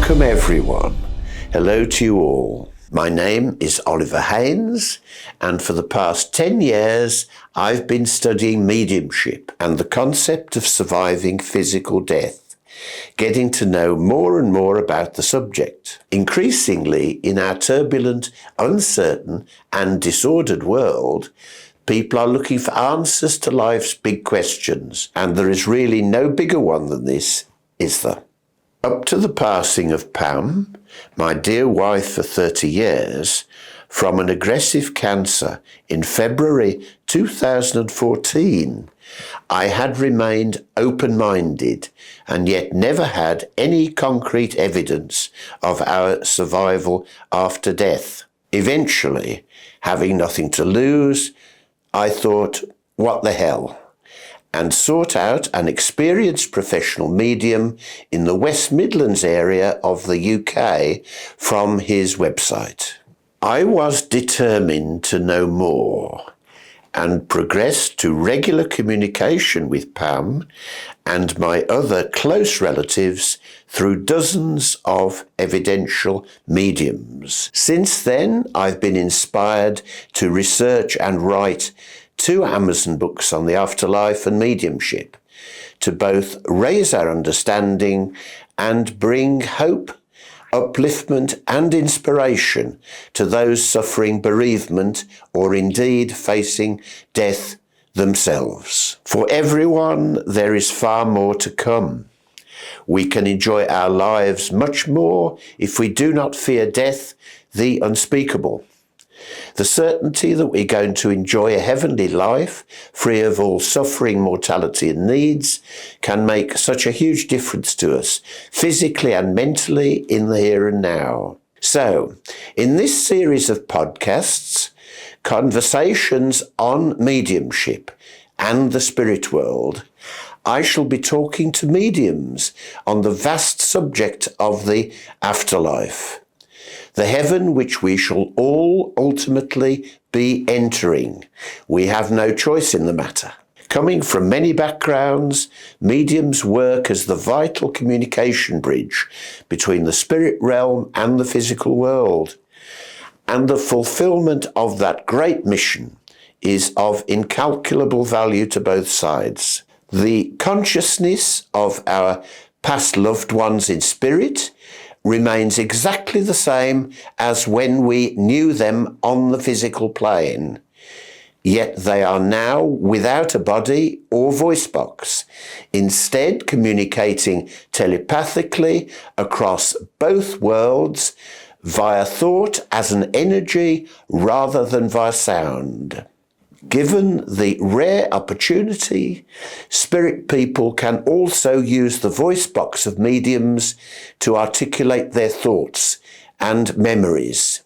Welcome everyone. Hello to you all. My name is Oliver Haines, and for the past 10 years I've been studying mediumship and the concept of surviving physical death, getting to know more and more about the subject. Increasingly, in our turbulent, uncertain and disordered world, people are looking for answers to life's big questions, and there is really no bigger one than this, is there? Up to the passing of Pam, my dear wife for 30 years, from an aggressive cancer in February 2014, I had remained open-minded and yet never had any concrete evidence of our survival after death. Eventually, having nothing to lose, I thought, what the hell? And sought out an experienced professional medium in the West Midlands area of the UK from his website. I was determined to know more and progressed to regular communication with Pam and my other close relatives through dozens of evidential mediums. Since then, I've been inspired to research and write 2 Amazon books on the afterlife and mediumship, to both raise our understanding and bring hope, upliftment and inspiration to those suffering bereavement or indeed facing death themselves. For everyone, there is far more to come. We can enjoy our lives much more if we do not fear death, the unspeakable. The certainty that we're going to enjoy a heavenly life, free of all suffering, mortality and needs, can make such a huge difference to us, physically and mentally, in the here and now. So, in this series of podcasts, Conversations on Mediumship and the Spirit World, I shall be talking to mediums on the vast subject of the afterlife, the heaven which we shall all ultimately be entering. We have no choice in the matter. Coming from many backgrounds, mediums work as the vital communication bridge between the spirit realm and the physical world. And the fulfillment of that great mission is of incalculable value to both sides. The consciousness of our past loved ones in spirit remains exactly the same as when we knew them on the physical plane. Yet they are now without a body or voice box, instead communicating telepathically across both worlds via thought as an energy rather than via sound. Given the rare opportunity, spirit people can also use the voice box of mediums to articulate their thoughts and memories.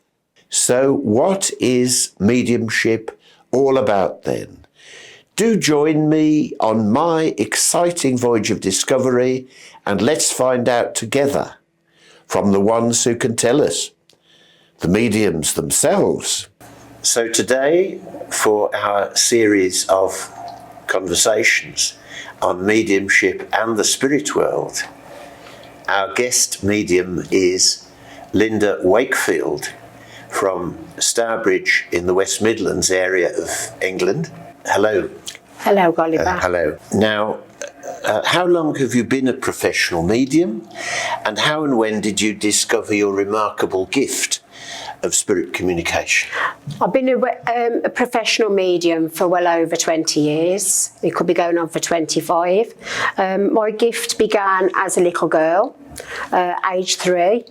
So what is mediumship all about then? Do join me on my exciting voyage of discovery, and let's find out together from the ones who can tell us, the mediums themselves. So today, for our series of conversations on mediumship and the spirit world, our guest medium is Lynda Wakefield from Stourbridge in the West Midlands area of England. Hello. Hello, Oliver. Hello. Now, how long have you been a professional medium, and how and when did you discover your remarkable gift of spirit communication? I've been a professional medium for well over 20 years. It could be going on for 25. My gift began as a little girl, age 3,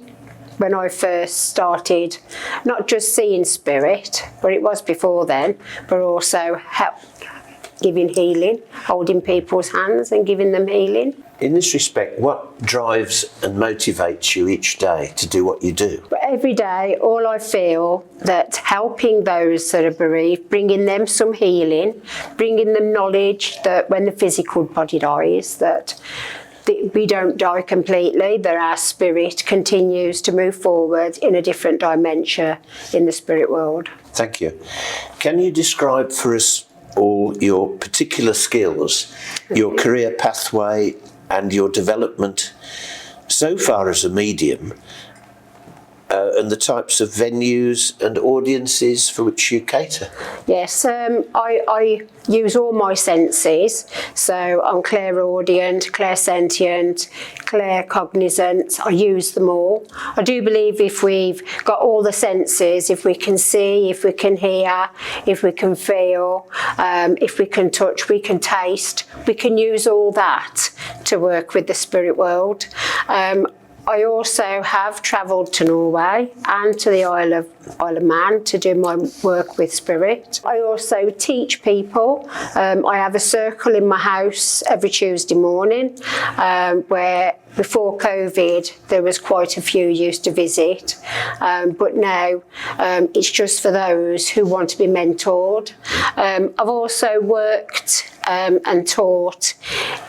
when I first started not just seeing spirit, but it was before then, but also giving healing, holding people's hands and giving them healing. In this respect, what drives and motivates you each day to do what you do? But every day, all I feel that helping those that are bereaved, bringing them some healing, bringing them knowledge that when the physical body dies, that we don't die completely, that our spirit continues to move forward in a different dimension in the spirit world. Thank you. Can you describe for us all your particular skills, your career pathway and your development so far as a medium, and the types of venues and audiences for which you cater? Yes, I use all my senses, so I'm clairaudient, clairsentient, claircognizant. I use them all. I do believe if we've got all the senses, if we can see, if we can hear, if we can feel, if we can touch, we can taste, we can use all that to work with the spirit world. I also have travelled to Norway and to the Isle of Man to do my work with spirit. I also teach people. I have a circle in my house every Tuesday morning where before COVID there was quite a few used to visit, but now it's just for those who want to be mentored. I've also worked and taught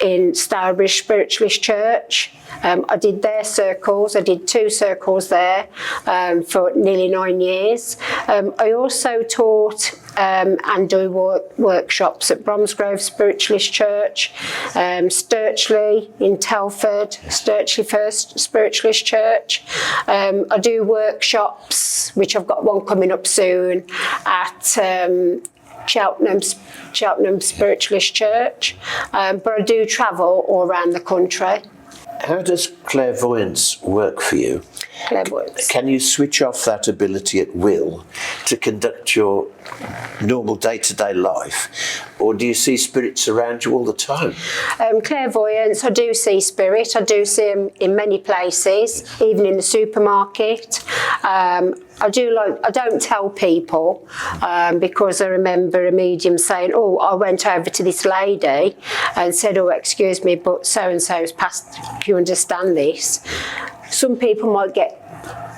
in Stourbridge Spiritualist Church. I did their circles. I did 2 circles there for nearly 9 years. I also taught and do workshops at Bromsgrove Spiritualist Church, Sturchley in Telford, Sturchley First Spiritualist Church. I do workshops, which I've got one coming up soon, at Cheltenham Spiritualist Church, but I do travel all around the country. How does clairvoyance work for you? Clairvoyance. Can you switch off that ability at will to conduct your normal day-to-day life, or do you see spirits around you all the time? Clairvoyance, I do see spirit. I do see them in many places, even in the supermarket. I don't tell people because I remember a medium saying, "Oh, I went over to this lady and said, oh, excuse me, but so-and-so's passed. Do you understand this?" Some people might get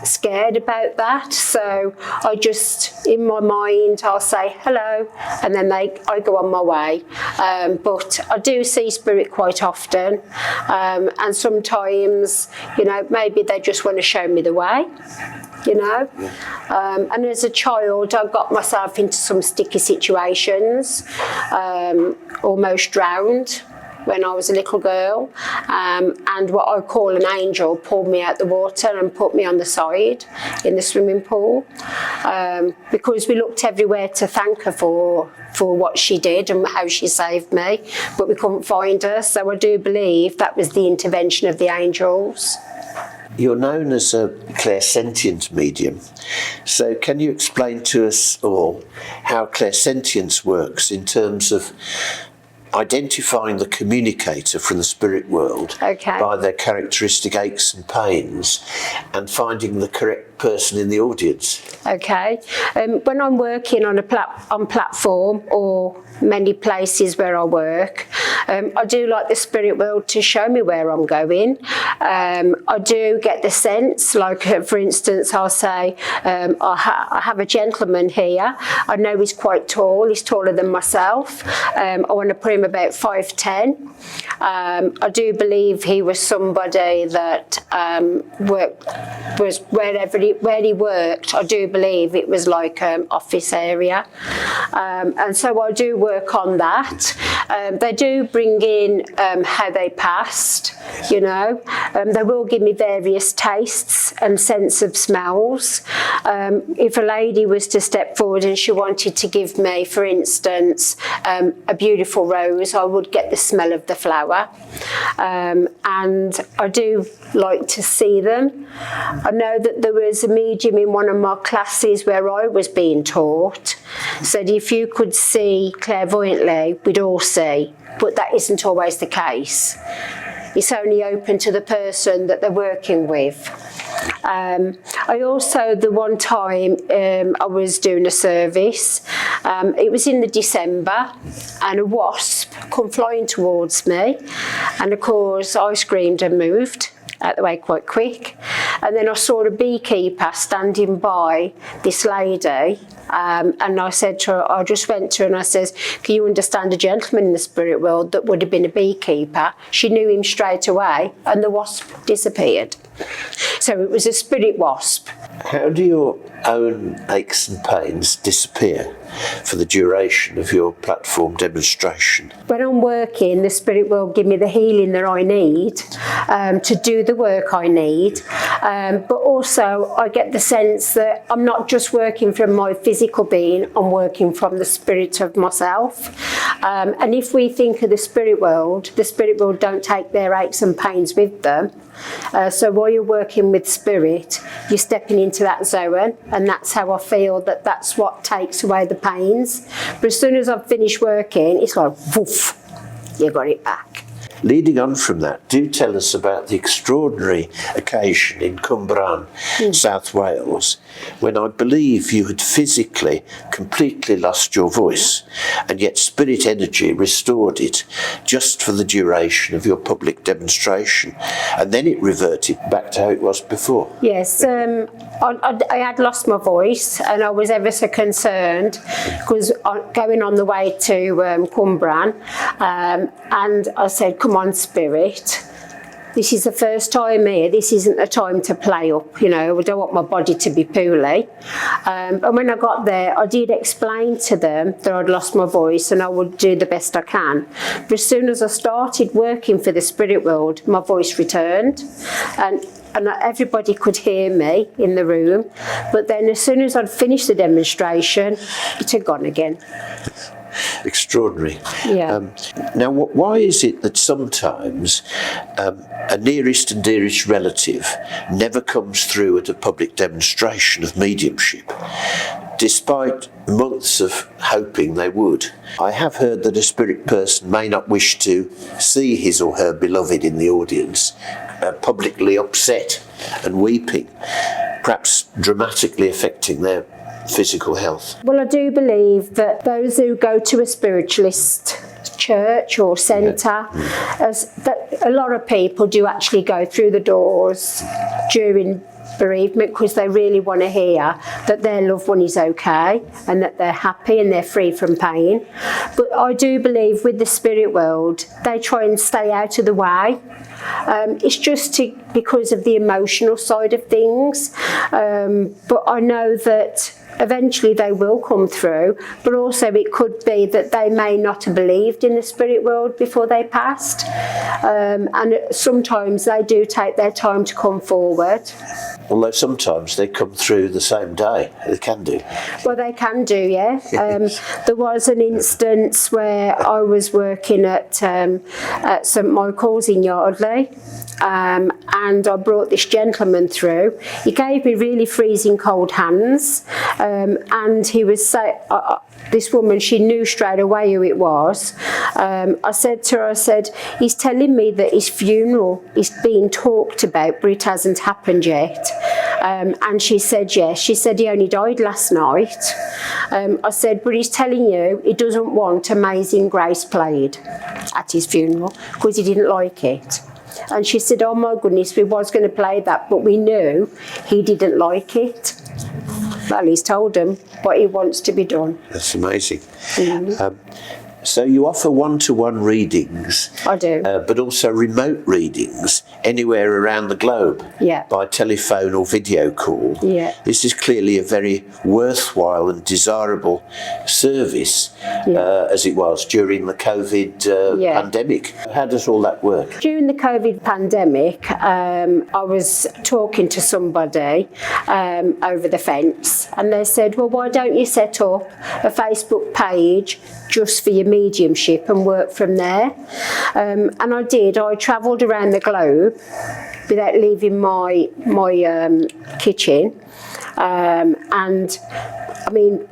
scared about that, so I just, in my mind, I'll say hello, and then I go on my way. But I do see spirit quite often, and sometimes, maybe they just want to show me the way. And as a child I got myself into some sticky situations, almost drowned when I was a little girl, and what I call an angel pulled me out the water and put me on the side in the swimming pool, because we looked everywhere to thank her for what she did and how she saved me, but we couldn't find her. So I do believe that was the intervention of the angels. You're known as a clairsentient medium, so can you explain to us all how clairsentience works in terms of identifying the communicator from the spirit world by their characteristic aches and pains, and finding the correct person in the audience? Okay. When I'm working on platform or many places where I work, I do like the spirit world to show me where I'm going. I do get the sense, like for instance, I'll say, I have a gentleman here. I know he's quite tall. He's taller than myself. I want to put him about 5'10". I do believe he was somebody that was where he worked. I do believe it was like office area, and so I do work on that. They do bring in how they passed. They will give me various tastes and sense of smells. If a lady was to step forward and she wanted to give me, for instance, a beautiful rose, I would get the smell of the flower, and I do like to see them. I know that there was a medium in one of my classes where I was being taught, said if you could see clairvoyantly, we'd all see, but that isn't always the case. It's only open to the person that they're working with. I also, the one time I was doing a service, it was in the December, and a wasp come flying towards me, and of course I screamed and moved out the way quite quick, and then I saw a beekeeper standing by this lady, And I said to her, I just went to her and I says, can you understand a gentleman in the spirit world that would have been a beekeeper? She knew him straight away and the wasp disappeared. So it was a spirit wasp. How do your own aches and pains disappear for the duration of your platform demonstration? When I'm working, the spirit will give me the healing that I need to do the work I need. But also I get the sense that I'm not just working from my physical being, I'm working from the spirit of myself. And if we think of the spirit world don't take their aches and pains with them. So while you're working with spirit, you're stepping into that zone, and that's how I feel that that's what takes away the pains. But as soon as I've finished working, it's like, woof, you got it back. Leading on from that, do tell us about the extraordinary occasion in Cwmbran, South Wales, when I believe you had physically completely lost your voice, and yet spirit energy restored it just for the duration of your public demonstration, and then it reverted back to how it was before. Yes, I had lost my voice and I was ever so concerned because going on the way to Cwmbran, and I said, come on spirit, this is the first time here, this isn't a time to play up, you know, I don't want my body to be poorly. And when I got there, I did explain to them that I'd lost my voice and I would do the best I can. But as soon as I started working for the spirit world, my voice returned, and everybody could hear me in the room. But then as soon as I'd finished the demonstration, it had gone again. Extraordinary. Yeah. Now, why is it that sometimes a nearest and dearest relative never comes through at a public demonstration of mediumship, despite months of hoping they would? I have heard that a spirit person may not wish to see his or her beloved in the audience, publicly upset and weeping, perhaps dramatically affecting their physical health. Well, I do believe that those who go to a spiritualist church or centre, a lot of people do actually go through the doors during bereavement because they really want to hear that their loved one is okay and that they're happy and they're free from pain. But I do believe with the spirit world, they try and stay out of the way. It's just because of the emotional side of things. But I know that eventually they will come through, but also it could be that they may not have believed in the spirit world before they passed. And sometimes they do take their time to come forward. Although sometimes they come through the same day. They can do. Well, they can do, yeah. There was an instance where I was working at St Michael's in Yardley, and I brought this gentleman through. He gave me really freezing cold hands, and he was this woman, she knew straight away who it was. I said to her, he's telling me that his funeral is being talked about, but it hasn't happened yet. And she said, yes. She said he only died last night. I said, but he's telling you he doesn't want Amazing Grace played at his funeral because he didn't like it. And she said, oh my goodness, we was going to play that, but we knew he didn't like it. Well, he's told him what he wants to be done. That's amazing. So you offer one-to-one readings. I do. But also remote readings anywhere around the globe. Yeah. By telephone or video call. Yeah. This is clearly a very worthwhile and desirable service, as it was during the COVID pandemic. How does all that work? During the COVID pandemic, I was talking to somebody over the fence, and they said, well, why don't you set up a Facebook page just for your mediumship and work from there? And I did. I travelled around the globe without leaving my kitchen. And I mean,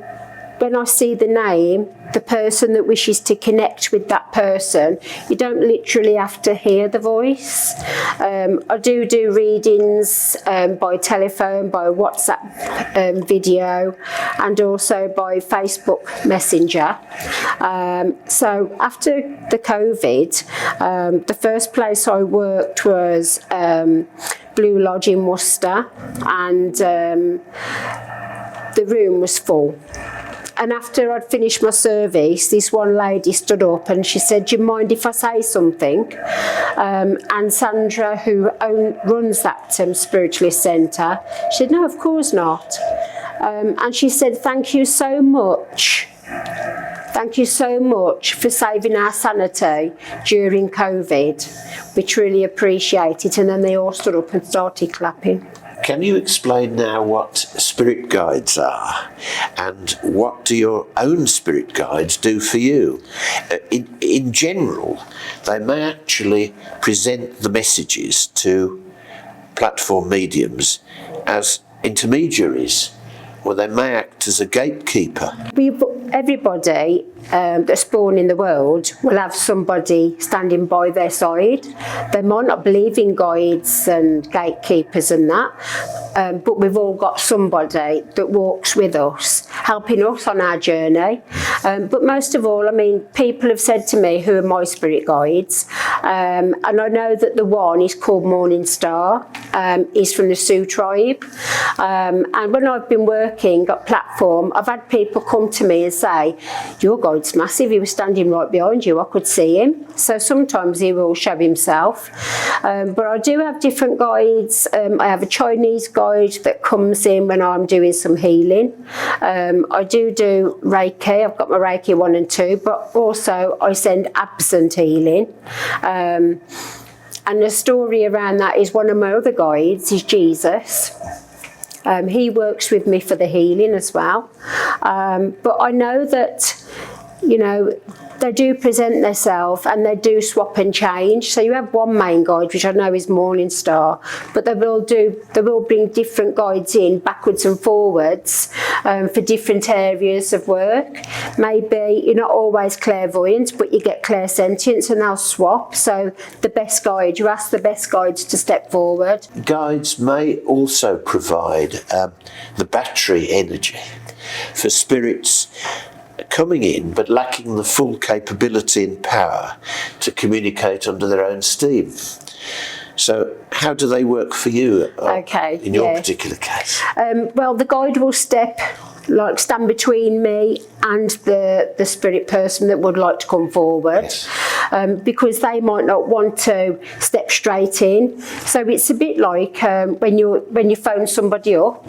when I see the name, the person that wishes to connect with that person, you don't literally have to hear the voice. I do readings by telephone, by WhatsApp video, and also by Facebook Messenger. So after the COVID, the first place I worked was Blue Lodge in Worcester, and the room was full. And after I'd finished my service, this one lady stood up and she said, "Do you mind if I say something?" And Sandra, who runs that spiritualist centre, she said, "No, of course not." And she said, "Thank you so much. Thank you so much for saving our sanity during COVID. We truly appreciate it." And then they all stood up and started clapping. Can you explain now what spirit guides are, and what do your own spirit guides do for you? In general, they may actually present the messages to platform mediums as intermediaries, or they may act as a gatekeeper. Everybody that's born in the world will have somebody standing by their side. They might not believe in guides and gatekeepers and that, but we've all got somebody that walks with us, helping us on our journey. But most of all, I mean, people have said to me, "Who are my spirit guides?" And I know that the one is called Morning Star. He's from the Sioux tribe. And when I've been working at platform, I've had people come to me and say, "Your guide's massive, he was standing right behind you, I could see him." So sometimes he will show himself. But I do have different guides. I have a Chinese guide that comes in when I'm doing some healing. I do Reiki, I've got my Reiki 1 and 2, but also I send absent healing. And the story around that is one of my other guides is Jesus. He works with me for the healing as well. But I know that, you know, they do present themselves and they do swap and change. So you have one main guide, which I know is Morning Star, but they will bring different guides in backwards and forwards for different areas of work. Maybe you're not always clairvoyant, but you get clairsentience and they'll swap. So the best guide, you ask the best guides to step forward. Guides may also provide the battery energy for spirits coming in but lacking the full capability and power to communicate under their own steam. So how do they work for you in your particular case? Well, the guide will stand between me and the spirit person that would like to come forward. Yes. Because they might not want to step straight in. So it's a bit like when you phone somebody up,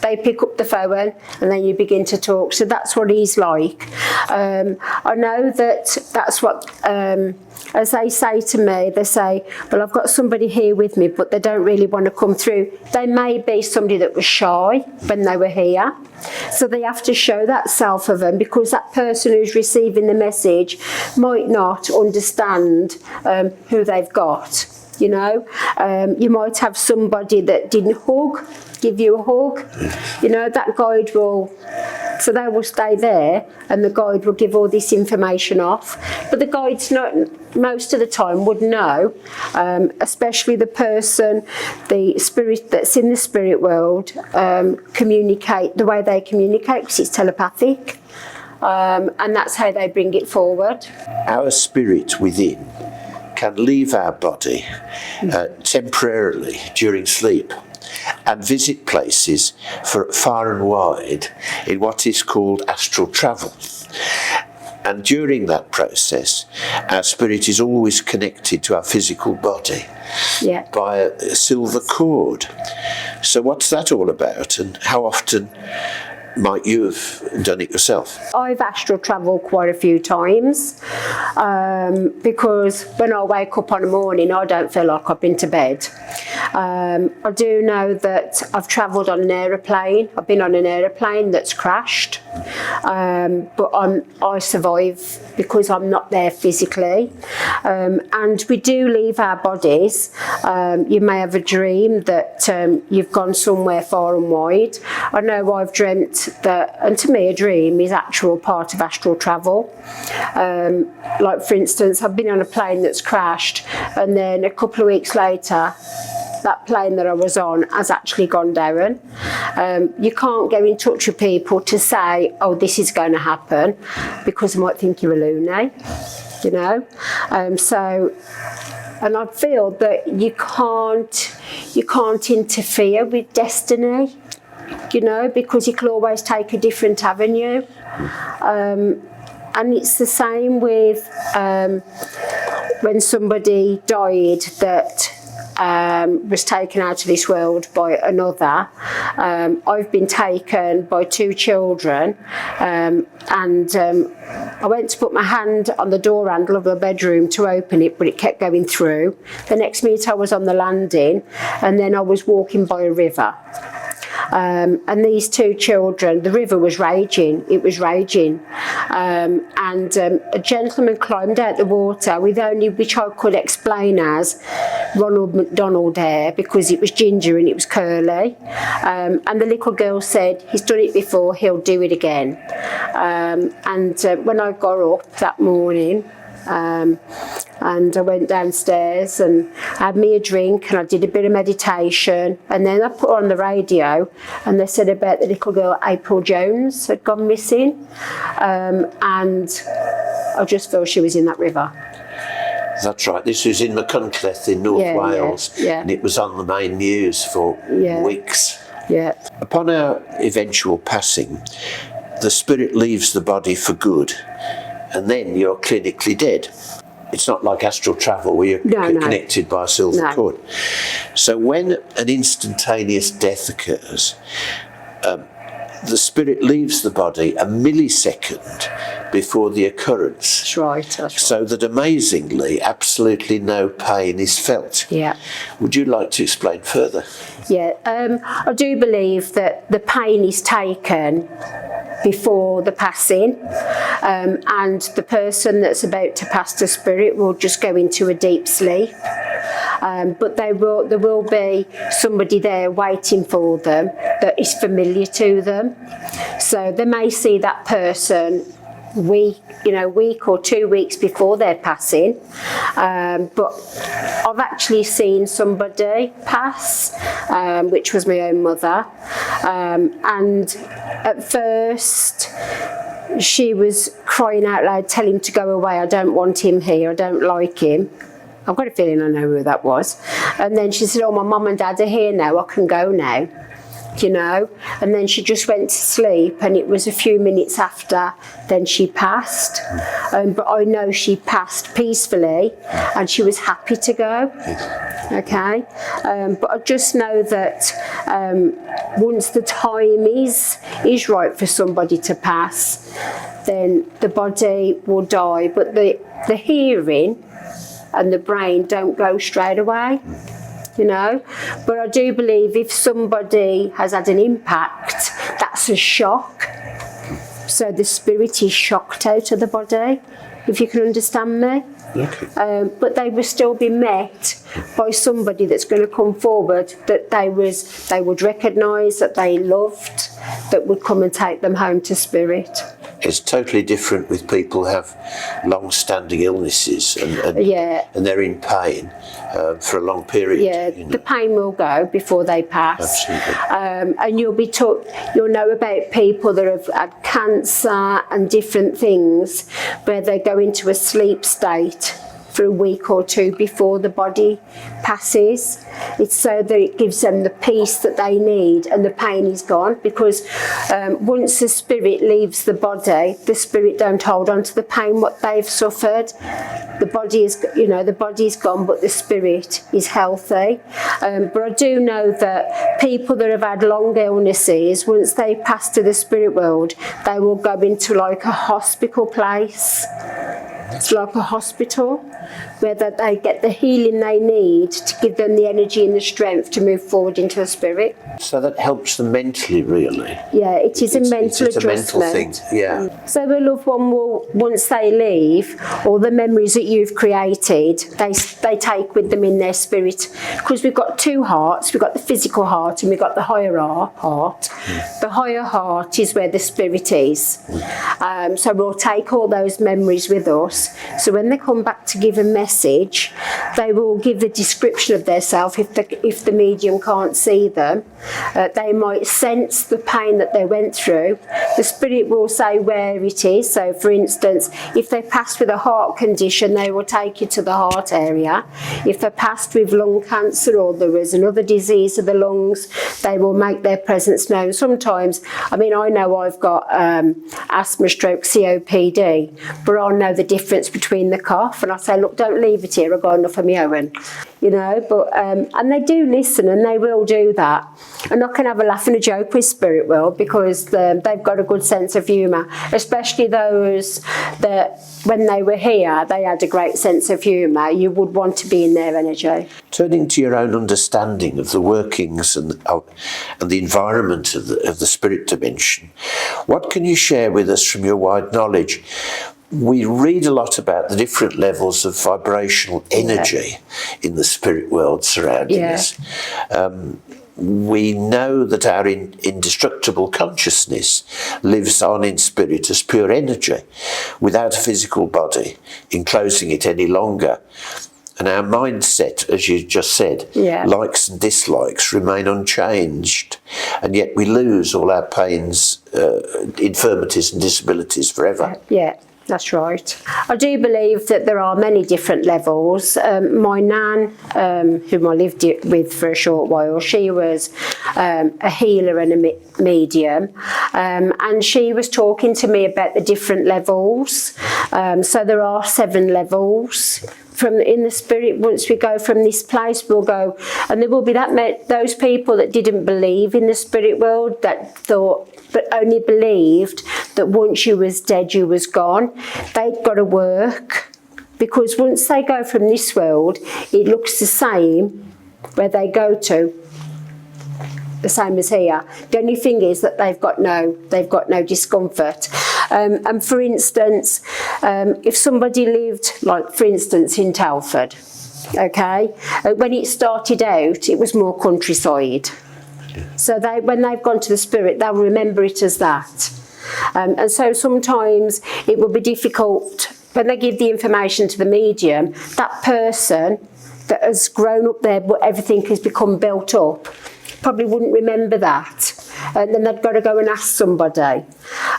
they pick up the phone and then you begin to talk. So that's what he's like. I know that's what, as they say to me, they say, "Well, I've got somebody here with me, but they don't really want to come through." They may be somebody that was shy when they were here. So they have to show that self of them, because that person who's receiving the message might not understand who they've got. You know, you might have somebody that didn't give you a hug. You know, that guide will, so they will stay there and the guide will give all this information off. But the guides most of the time would know, especially the person, the spirit that's in the spirit world, communicate the way they communicate, because it's telepathic. And that's how they bring it forward. Our spirit within can leave our body temporarily during sleep and visit places far and wide in what is called astral travel. And during that process, our spirit is always connected to our physical body by a silver cord. So what's that all about, and how often might you have done it yourself? I've astral travelled quite a few times because when I wake up on the morning, I don't feel like I've been to bed. I do know that I've travelled on an aeroplane. I've been on an aeroplane that's crashed, but I survive because I'm not there physically. And we do leave our bodies. You may have a dream that you've gone somewhere far and wide. I know I've dreamt that, and to me a dream is actual part of astral travel. Like for instance, I've been on a plane that's crashed, and then a couple of weeks later that plane that I was on has actually gone down. You can't get in touch with people to say, "Oh, this is going to happen," because they might think you're a loony, you know. And I feel that you can't interfere with destiny. you know, because he could always take a different avenue. And it's the same with when somebody died that was taken out of this world by another. I've been taken by 2 children, and I went to put my hand on the door handle of the bedroom to open it, but it kept going through. The next minute I was on the landing, and then I was walking by a river. And these 2 children, the river was raging, it was raging. And a gentleman climbed out the water with only, which I could explain as Ronald McDonald hair, because it was ginger and it was curly. And the little girl said, he's done it before, he'll do it again. And when I got up that morning, and I went downstairs and had me a drink and I did a bit of meditation, and then I put on the radio and they said about the little girl April Jones had gone missing, and I just felt she was in that river. That's right. This was in Machynlleth in North Wales, and it was on the main news for weeks. Yeah. Upon our eventual passing, the spirit leaves the body for good, and then you're clinically dead. It's not like astral travel where you're connected by a silver cord. So when an instantaneous death occurs, the spirit leaves the body a millisecond before the occurrence. That's right. So that amazingly, absolutely no pain is felt. Yeah. Would you like to explain further? Yeah, I do believe that the pain is taken before the passing, and the person that's about to pass the spirit will just go into a deep sleep. But there will be somebody there waiting for them that is familiar to them. So they may see that person week or 2 weeks before their passing, but I've actually seen somebody pass, which was my own mother, and at first she was crying out loud, tell him to go away, I don't want him here, I don't like him. I've got a feeling I know who that was. And then she said, oh, my mum and dad are here now, I can go now. You know, and then she just went to sleep, and it was a few minutes after then she passed, but I know she passed peacefully and she was happy to go. Okay, but I just know that once the time is right for somebody to pass, then the body will die, but the hearing and the brain don't go straight away. You know, but I do believe if somebody has had an impact, that's a shock. So the spirit is shocked out of the body, if you can understand me. Okay. But they will still be met by somebody that's going to come forward that they would recognise, that they loved, that would come and take them home to spirit. It's totally different with people who have long-standing illnesses and they're in pain for a long period. Yeah, the pain will go before they pass. Absolutely. And you'll know about people that have had cancer and different things where they go into a sleep state for a week or 2 before the body passes. It's so that it gives them the peace that they need and the pain is gone, because once the spirit leaves the body, the spirit don't hold on to the pain what they've suffered. The body is gone, but the spirit is healthy. But I do know that people that have had long illnesses, once they pass to the spirit world, they will go into like a hospital place. It's like a hospital where they get the healing they need to give them the energy and the strength to move forward into the spirit. So that helps them mentally, really. Yeah, it's a mental adjustment. It's a mental thing, yeah. So the loved one will, once they leave, all the memories that you've created, they take with them in their spirit. Because we've got 2 hearts, we've got the physical heart and we've got the higher heart. The higher heart is where the spirit is. So we'll take all those memories with us. lungs. So when they come back to give a message, they will give the description of their self if the medium can't see them. They might sense the pain that they went through. The spirit will say where it is. So for instance, if they passed with a heart condition, they will take you to the heart area. If they passed with lung cancer or there was another disease of the lungs, they will make their presence known. Sometimes, I mean, I know I've got asthma, stroke, COPD, but I'll know the difference between the cough, and I say, look, don't leave it here, I've got enough of my own, you know. But and they do listen, and they will do that. And I can have a laugh and a joke with spirit world because they've got a good sense of humour, especially those that when they were here, they had a great sense of humour. You would want to be in their energy. Turning to your own understanding of the workings and the environment of the spirit dimension, what can you share with us from your wide knowledge? We read a lot about the different levels of vibrational energy in the spirit world surrounding us. We know that our indestructible consciousness lives on in spirit as pure energy, without a physical body enclosing it any longer. And our mindset, as you just said, likes and dislikes remain unchanged. And yet we lose all our pains, infirmities and disabilities forever. Yeah. That's right. I do believe that there are many different levels. My nan, whom I lived with for a short while, she was a healer and a medium, and she was talking to me about the different levels. So there are 7 levels. In the spirit, once we go from this place, we'll go, and there will be those people that didn't believe in the spirit world, that thought, but only believed that once you was dead, you was gone. They've got to work, because once they go from this world, it looks the same where they go to, the same as here. The only thing is that they've got no discomfort. And for instance, if somebody lived, like for instance in Telford, okay, when it started out, it was more countryside. So when they've gone to the spirit, they'll remember it as that. And so sometimes it will be difficult when they give the information to the medium. That person that has grown up there, but everything has become built up, probably wouldn't remember that. And then they've got to go and ask somebody,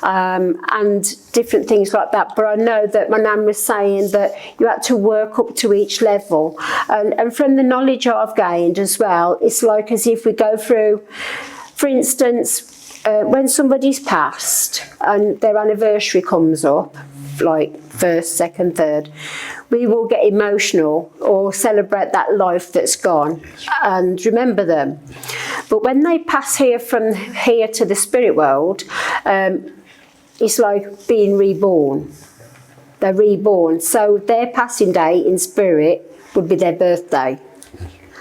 and different things like that. But I know that my nan was saying that you had to work up to each level. And from the knowledge I've gained as well, it's like as if we go through, for instance, when somebody's passed and their anniversary comes up, like 1st, 2nd, 3rd, we will get emotional or celebrate that life that's gone and remember them. But when they pass from here to the spirit world, it's like being reborn. They're reborn. So their passing day in spirit would be their birthday.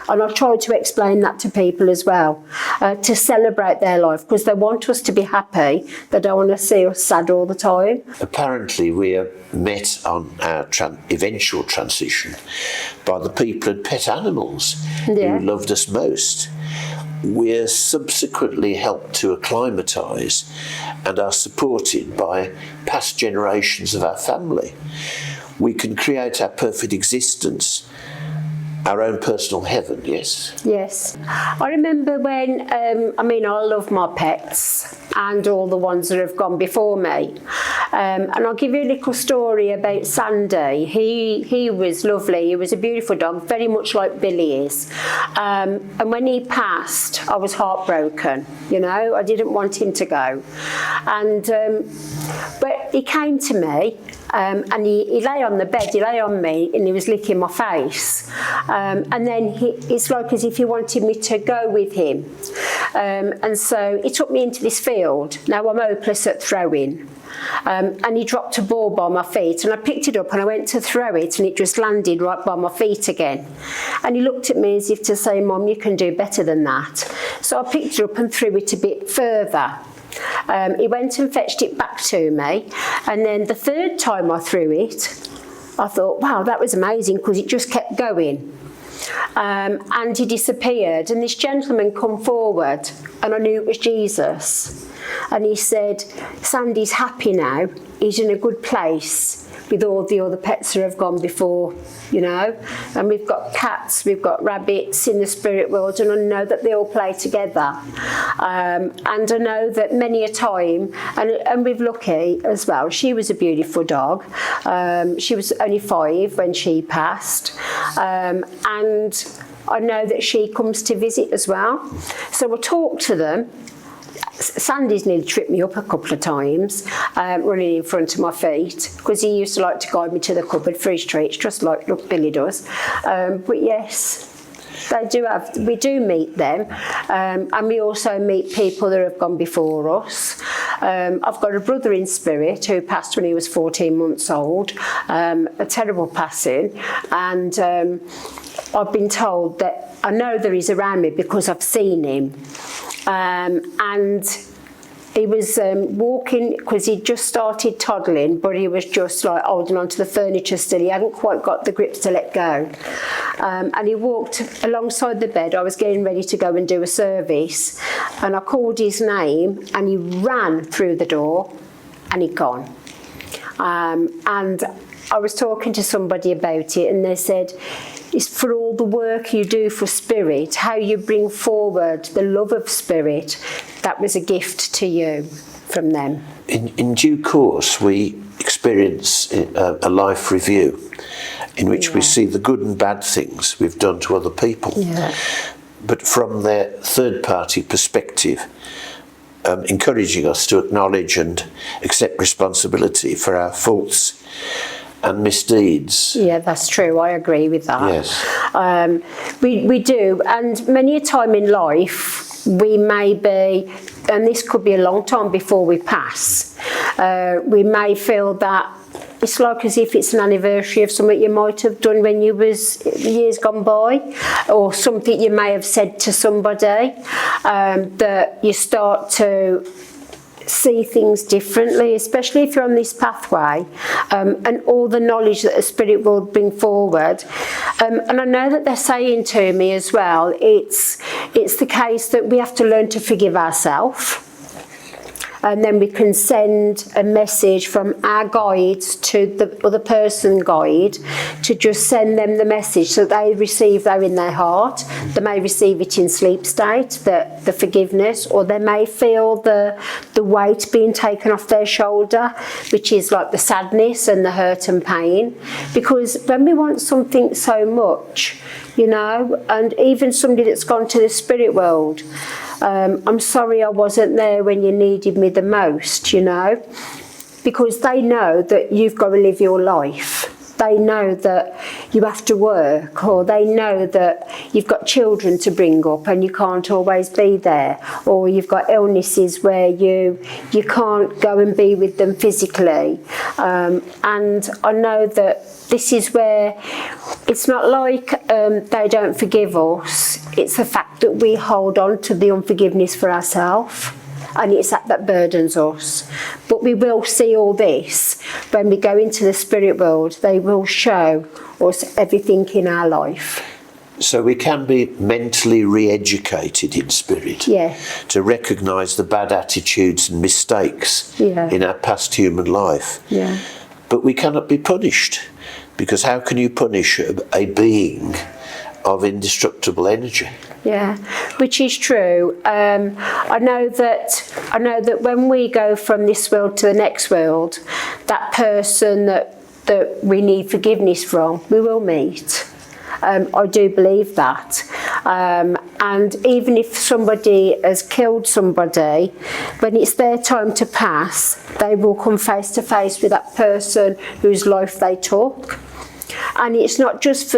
And I try to explain that to people as well, to celebrate their life, because they want us to be happy. They don't want to see us sad all the time. Apparently we are met on our eventual transition by the people and pet animals who loved us most. We're subsequently helped to acclimatise and are supported by past generations of our family. We can create our perfect existence, our own personal heaven, yes? Yes. I remember when, I love my pets and all the ones that have gone before me. And I'll give you a little story about Sandy. He was lovely. He was a beautiful dog, very much like Billy is. And when he passed, I was heartbroken, you know. I didn't want him to go. And but he came to me, and he lay on the bed, he lay on me, and he was licking my face. And then it's like as if he wanted me to go with him. And so he took me into this field. Now I'm hopeless at throwing. And he dropped a ball by my feet, and I picked it up and I went to throw it, and it just landed right by my feet again. And he looked at me as if to say, Mum, you can do better than that. So I picked it up and threw it a bit further. He went and fetched it back to me, and then the 3rd time I threw it, I thought, wow, that was amazing, because it just kept going. And he disappeared, and this gentleman come forward, and I knew it was Jesus. And he said, Sandy's happy now, he's in a good place, with all the other pets that have gone before, you know. And we've got cats, we've got rabbits in the spirit world, and I know that they all play together. And I know that many a time, and with Lucky as well, she was a beautiful dog. She was only 5 when she passed. And I know that she comes to visit as well. So we'll talk to them. Sandy's nearly tripped me up a couple of times, running in front of my feet, because he used to like to guide me to the cupboard for his treats, just like Billy does. But yes, we do meet them, and we also meet people that have gone before us. I've got a brother in spirit who passed when he was 14 months old, a terrible passing, and I've been told that I know that he's around me because I've seen him. And he was walking, because he just started toddling, but he was just like holding onto the furniture still. He hadn't quite got the grips to let go. And he walked alongside the bed. I was getting ready to go and do a service, and I called his name, and he ran through the door, and he'd gone. And I was talking to somebody about it, and they said, it's for all the work you do for spirit, how you bring forward the love of spirit. That was a gift to you from them. In due course, we experience a life review in which we see the good and bad things we've done to other people. Yeah. But from their third-party perspective, encouraging us to acknowledge and accept responsibility for our faults and misdeeds. Yeah, that's true. I agree with that. Yes. We do, and many a time in life we may be, and this could be a long time before we pass, we may feel that it's like as if it's an anniversary of something you might have done when you was years gone by, or something you may have said to somebody, that you start to see things differently, especially if you're on this pathway, and all the knowledge that the spirit will bring forward. And I know that they're saying to me as well, it's the case that we have to learn to forgive ourselves. And then we can send a message from our guides to the other person guide, to just send them the message so they receive that in their heart. They may receive it in sleep state, the forgiveness, or they may feel the weight being taken off their shoulder, which is like the sadness and the hurt and pain. Because when we want something so much, you know, and even somebody that's gone to the spirit world, I'm sorry I wasn't there when you needed me the most, you know, because they know that you've got to live your life. They know that you have to work, or they know that you've got children to bring up and you can't always be there, or you've got illnesses where you can't go and be with them physically. And I know that this is where it's not like they don't forgive us. It's the fact that we hold on to the unforgiveness for ourselves, and it's that burdens us. But we will see all this when we go into the spirit world. They will show us everything in our life. So we can be mentally re-educated in spirit, to recognise the bad attitudes and mistakes in our past human life. Yeah. But we cannot be punished, because how can you punish a being of indestructible energy? Yeah, which is true. I know that when we go from this world to the next world, that person that we need forgiveness from, we will meet. I do believe that. And even if somebody has killed somebody, when it's their time to pass, they will come face to face with that person whose life they took. And it's not just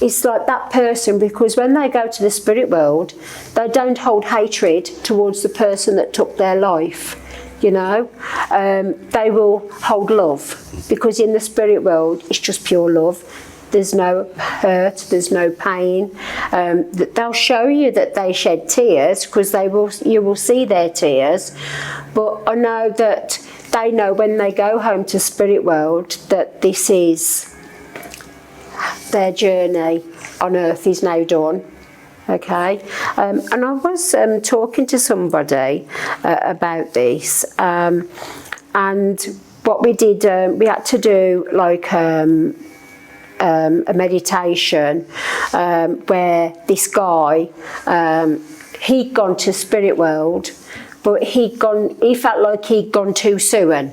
it's like that person, because when they go to the spirit world, they don't hold hatred towards the person that took their life, you know. They will hold love, because in the spirit world, it's just pure love. There's no hurt, there's no pain. They'll show you that they shed tears, because you will see their tears. But I know that they know when they go home to spirit world that this is their journey on earth is now done. Okay, and I was talking to somebody about this, and what we did, we had to do like a meditation where this guy, he'd gone to spirit world, but he felt like he'd gone too soon,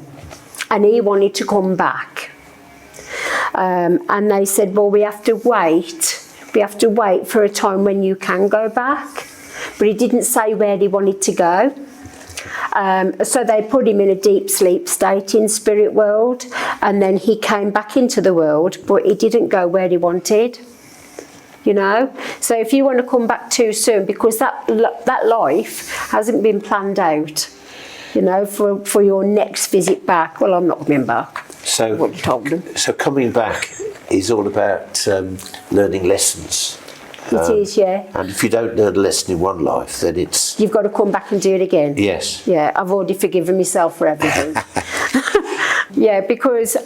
and he wanted to come back. And they said, well, we have to wait for a time when you can go back. But he didn't say where he wanted to go. So they put him in a deep sleep state in spirit world, and then he came back into the world, but he didn't go where he wanted. You know, so if you want to come back too soon, because that life hasn't been planned out, you know, for your next visit back. Well, I'm not coming back. So, what you told them. So coming back is all about learning lessons. It is, yeah. And if you don't learn a lesson in one life, then it's... You've got to come back and do it again. Yes. Yeah, I've already forgiven myself for everything. Yeah, because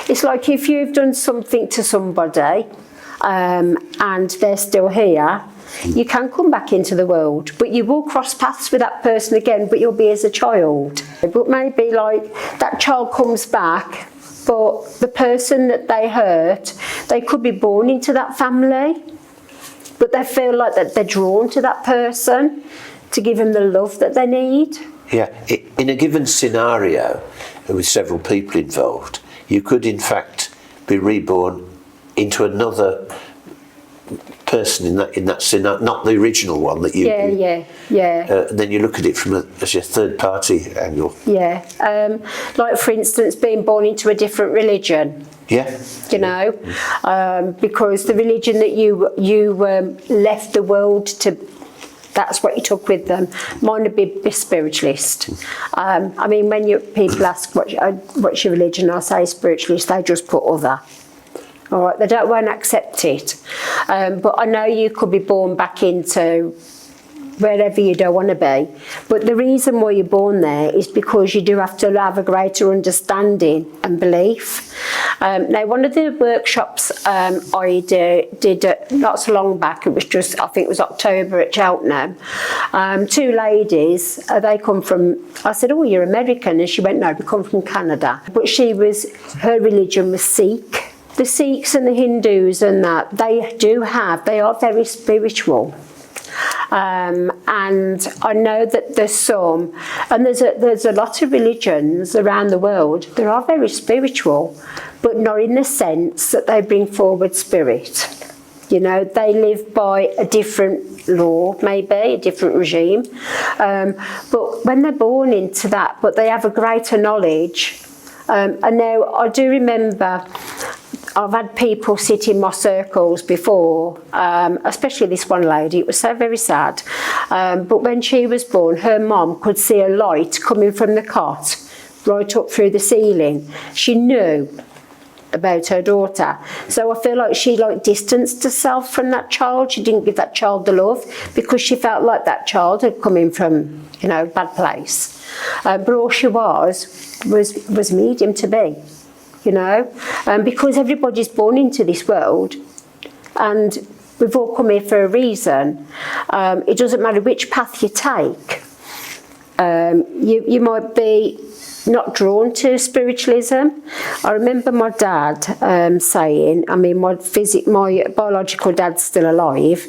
it's like if you've done something to somebody and they're still here, you can come back into the world, but you will cross paths with that person again, but you'll be as a child. But maybe like that child comes back, but the person that they hurt, they could be born into that family, but they feel like that they're drawn to that person to give them the love that they need. Yeah, in a given scenario with several people involved, you could in fact be reborn into another person in that scenario, not the original one that you. Yeah. And then you look at it from as a third party angle. Yeah, like for instance, being born into a different religion. Yeah. You know, because the religion that you left the world to, that's what you took with them. Mine would be spiritualist. I mean, when people ask what's your religion, I say spiritualist. They just put other. All right, they won't accept it. But I know you could be born back into wherever you don't want to be. But the reason why you're born there is because you do have to have a greater understanding and belief. Now, one of the workshops I did not so long back, it was just, I think it was October at Cheltenham, two ladies, they come from, I said, oh, you're American? And she went, no, we come from Canada. But her religion was Sikh. The Sikhs and the Hindus and that, they are very spiritual. And I know that there's some, and there's a lot of religions around the world that are very spiritual, but not in the sense that they bring forward spirit. You know, they live by a different law, maybe, a different regime. But when they're born into that, but they have a greater knowledge. And now I do remember I've had people sit in my circles before, especially this one lady. It was so very sad. But when she was born, her mum could see a light coming from the cot right up through the ceiling. She knew about her daughter. So I feel like she distanced herself from that child. She didn't give that child the love because she felt like that child had come in from, a bad place. But all she was medium to be. Because everybody's born into this world and we've all come here for a reason. It doesn't matter which path you take. You might be not drawn to spiritualism. I remember my dad saying, my biological dad's still alive,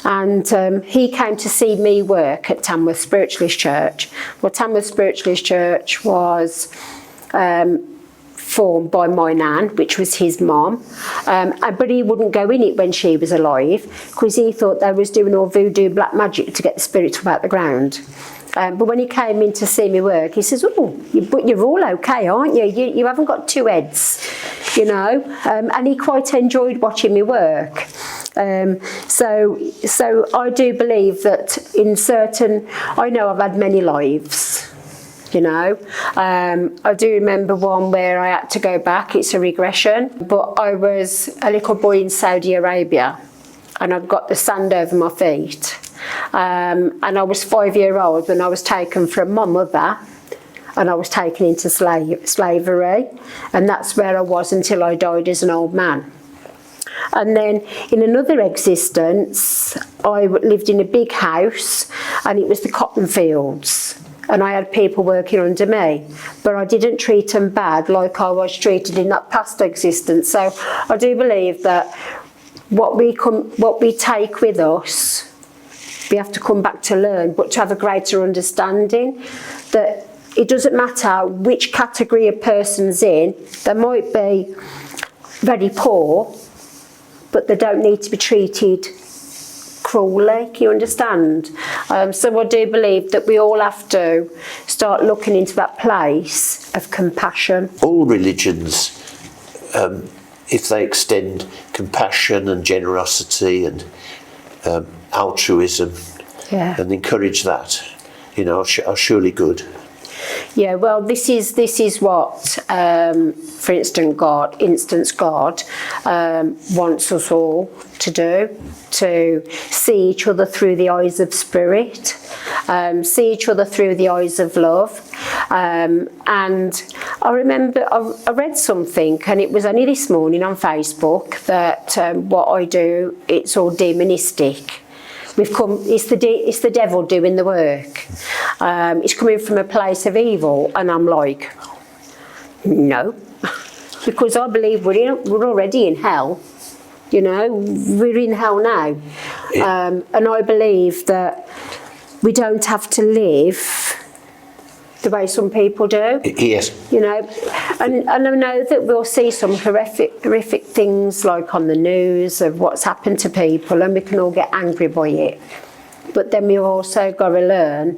and he came to see me work at Tamworth Spiritualist Church. Well, Tamworth Spiritualist Church was formed by my nan, which was his mum, but he wouldn't go in it when she was alive because he thought they was doing all voodoo black magic to get the spirits up out the ground. But when he came in to see me work, he says, but you're all okay, aren't you? You haven't got two heads, and he quite enjoyed watching me work. So I do believe that I know I've had many lives. I do remember one where I had to go back. It's a regression, but I was a little boy in Saudi Arabia and I'd got the sand over my feet. And I was 5 years old when I was taken from my mother and I was taken into slavery, and that's where I was until I died as an old man. And then in another existence, I lived in a big house and it was the cotton fields. And I had people working under me. but I didn't treat them bad like I was treated in that past existence. So I do believe that what we take with us, we have to come back to learn, but to have a greater understanding that it doesn't matter which category a person's in. They might be very poor, but they don't need to be treated cruelly. Can you understand? So I do believe that we all have to start looking into that place of compassion. All religions, if they extend compassion and generosity and altruism, and encourage that, are surely good. Yeah, well, this is what, for instance, God wants us all to do, to see each other through the eyes of spirit, see each other through the eyes of love. And I remember I read something, and it was only this morning on Facebook, that what I do, it's all demonistic. It's the devil doing the work. It's coming from a place of evil, and I'm like, no, because I believe we're already in hell. We're in hell now, and I believe that we don't have to live the way some people do. Yes. And I know that we'll see some horrific things like on the news of what's happened to people, and we can all get angry by it. But then we've also got to learn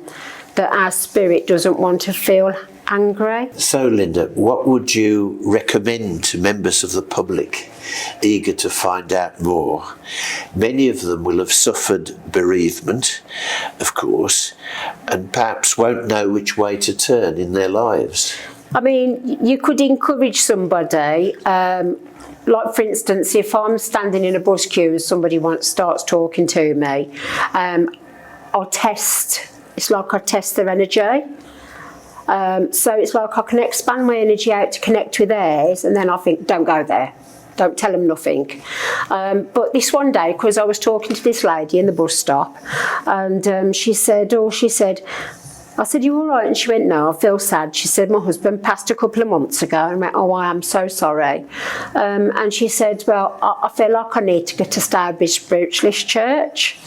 that our spirit doesn't want to feel angry. So, Lynda, what would you recommend to members of the public eager to find out more? Many of them will have suffered bereavement, of course, and perhaps won't know which way to turn in their lives. I mean, you could encourage somebody, like for instance, if I'm standing in a bus queue and somebody starts talking to me, I'll test. It's like I test their energy. So it's like I can expand my energy out to connect with theirs, and then I think, don't go there. Don't tell them nothing. But this one day, because I was talking to this lady in the bus stop, and she said, I said, you all right? And she went, no, I feel sad. She said, my husband passed a couple of months ago. And I went, oh, I am so sorry. And she said, well, I feel like I need to go to Stourbridge Spiritualist Church.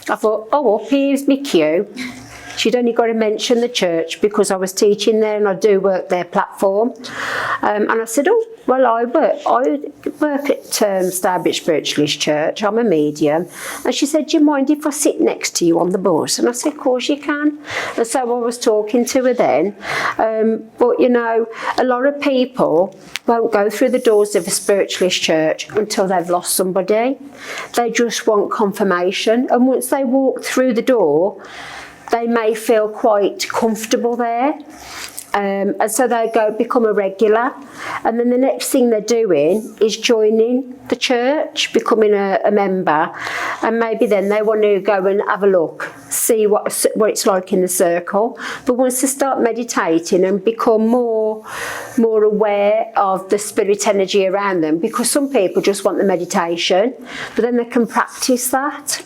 I thought, oh, well, here's my cue. She'd only got to mention the church because I was teaching there and I do work their platform. And I said, oh, well, I work at Stourbridge Spiritualist Church. I'm a medium. And she said, do you mind if I sit next to you on the bus? And I said, of course you can. And so I was talking to her then. But, a lot of people won't go through the doors of a spiritualist church until they've lost somebody. They just want confirmation. And once they walk through the door, they may feel quite comfortable there, and so they become a regular, and then the next thing they're doing is joining the church, becoming a member, and maybe then they want to go and have a look, see what it's like in the circle. But once they start meditating and become more aware of the spirit energy around them, because some people just want the meditation, but then they can practice that.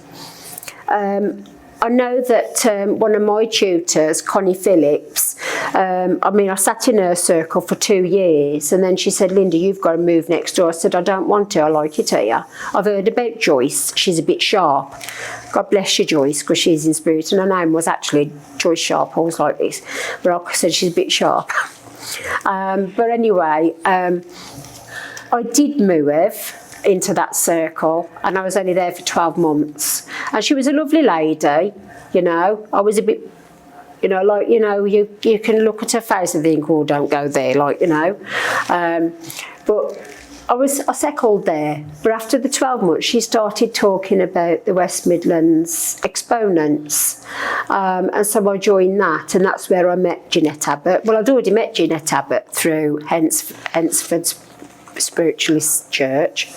I know that one of my tutors, Connie Phillips, I sat in her circle for 2 years, and then she said, Lynda, you've got to move next door. I said, I don't want to, I like it here. I've heard about Joyce, she's a bit sharp. God bless you, Joyce, because she's in spirit, and her name was actually Joyce Sharp, always like this. But I said she's a bit sharp. But anyway, I did move into that circle, and I was only there for 12 months, and she was a lovely lady. I was a bit, you can look at her face and think, oh, don't go there, but I settled there. But after the 12 months, she started talking about the West Midlands exponents, and so I joined that, and that's where I met Jeanette Abbott. Well, I'd already met Jeanette Abbott through Hensford's Spiritualist Church,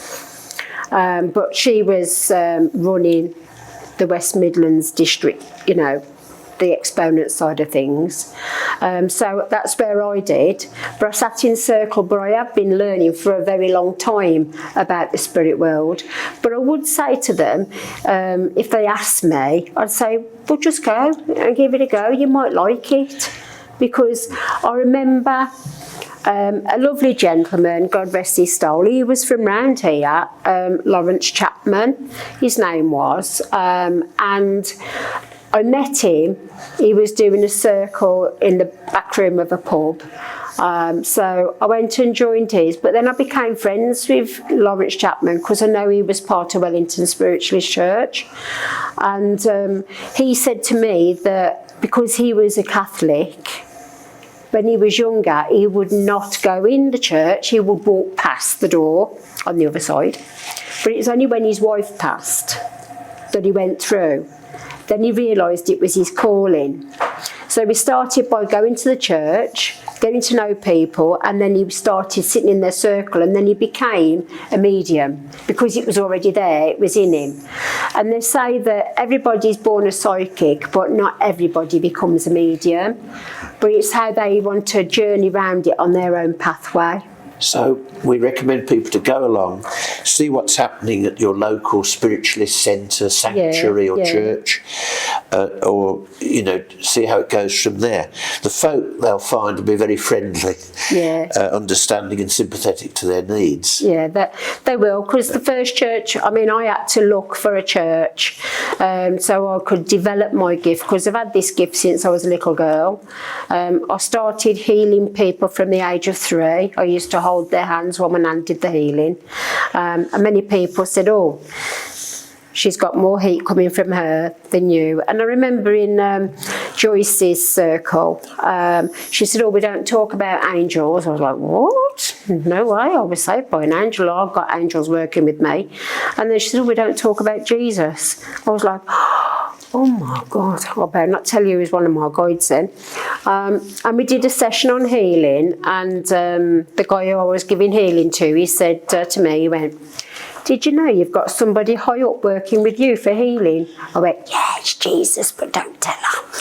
but she was running the West Midlands district, the exponent side of things. So that's where I did. But I sat in circle, but I have been learning for a very long time about the spirit world. But I would say to them, if they asked me, I'd say, well, just go and give it a go. You might like it. because I remember a lovely gentleman, God rest his soul, he was from round here, Lawrence Chapman, his name was, and I met him. He was doing a circle in the back room of a pub. So I went and joined his, but then I became friends with Lawrence Chapman because I know he was part of Wellington Spiritualist Church. And he said to me that because he was a Catholic, when he was younger, he would not go in the church, he would walk past the door on the other side. But it was only when his wife passed that he went through. Then he realised it was his calling. So he started by going to the church, getting to know people, and then he started sitting in their circle, and then he became a medium because it was already there, it was in him. And they say that everybody's born a psychic, but not everybody becomes a medium. But it's how they want to journey around it on their own pathway. So we recommend people to go along, see what's happening at your local spiritualist centre, sanctuary or church, or, you know, see how it goes from there. The folk they'll find will be very friendly, understanding and sympathetic to their needs. Yeah, they will, because the first church, I mean, I had to look for a church so I could develop my gift, because I've had this gift since I was a little girl. I started healing people from the age of 3. I used to hold their hands while my nan did the healing. And many people said, oh, she's got more heat coming from her than you. And I remember in Joyce's circle, she said, oh, we don't talk about angels. I was like, what? No way, I was saved by an angel. I've got angels working with me. And then she said, oh, we don't talk about Jesus. I was like, oh my God, I better not tell you he was one of my guides then. And we did a session on healing, and the guy who I was giving healing to, he said to me, he went, did you know you've got somebody high up working with you for healing? I went, yeah, it's Jesus, but don't tell her.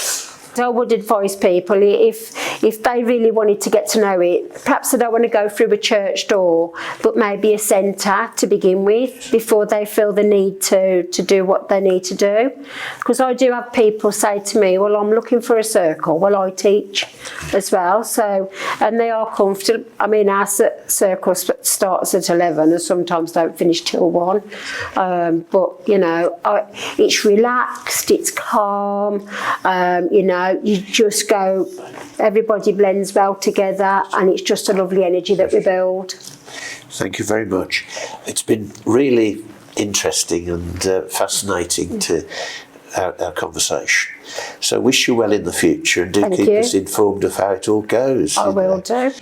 So I would advise people, if they really wanted to get to know it, perhaps they don't want to go through a church door, but maybe a centre to begin with before they feel the need to do what they need to do. Because I do have people say to me, well, I'm looking for a circle. Well, I teach as well. So, and they are comfortable. I mean, our circle starts at 11 and sometimes don't finish till 1. But, you know, it's relaxed, it's calm, you know, you just go, everybody blends well together, and it's just a lovely energy that we build. Thank you very much. It's been really interesting and fascinating to our conversation. So wish you well in the future, and do keep us informed of how it all goes. I will do.